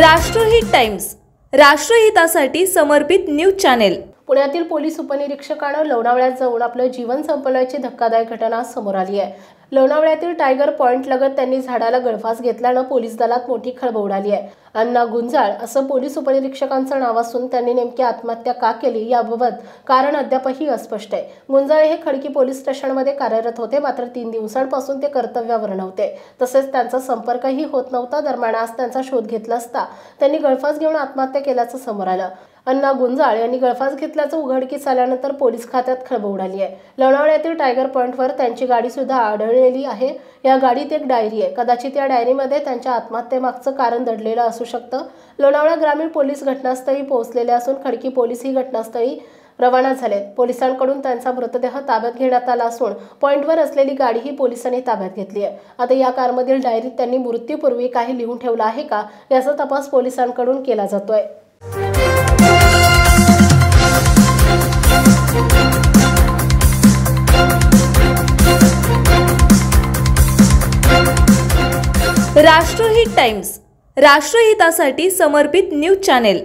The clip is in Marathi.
राष्ट्रहित टाइम्स, राष्ट्रहितासाठी समर्पित न्यूज चॅनेल। पुण्यातील पोलीस उपनिरीक्षकाने लोणावळ्यात जाऊन आपलं जीवन संपवल्याची धक्कादायक घटना समोर आली आहे। लोणावळ्यातील टायगर पॉइंट लगत त्यांनी झाडाला गळफास घेतल्याने पोलीस दलात मोठी खळबळ उडाली आहे। अण्णा गुंजाळ असं पोलीस उपनिरीक्षकांचं नाव असून त्यांनी नेमकी आत्महत्या का केली याबाबत कारण अद्यापही अस्पष्ट आहे। गुंजाळ हे खडकी पोलीस स्टेशनमध्ये कार्यरत होते, मात्र 3 दिवसांपासून ते कर्तव्यावर नव्हते, तसेच त्यांचा संपर्कही होत नव्हता। दरम्यान आज त्यांचा शोध घेतला असता त्यांनी गळफास घेऊन आत्महत्या केल्याचं समोर आलं। अण्णा गुंजाळ यांनी गळफास घेतल्याचं उघडकीस आल्यानंतर पोलीस खात्यात खळबळ उडाली आहे। लोणावळ्यातील टायगर पॉइंटवर त्यांची गाडी सुद्धा आढळलेली आहे। या गाडीत एक डायरी आहे, कदाचित या डायरीमध्ये त्यांच्या आत्महत्येमागचं कारण दडलेलं असू शकतं। लोणावळा ग्रामीण पोलीस घटनास्थळी पोहोचलेले असून खडकी पोलीस ही घटनास्थळी रवाना झालेत। पोलिसांकडून त्यांचा मृतदेह ताब्यात घेण्यात आला असून पॉइंटवर असलेली गाडीही पोलिसांनी ताब्यात घेतली आहे। आता या कारमधील डायरीत त्यांनी मृत्यूपूर्वी काही लिहून ठेवलं आहे का याचा तपास पोलिसांकडून केला जातोय। राष्ट्रहित टाइम्स, राष्ट्रहितासाठी समर्पित न्यूज चॅनेल।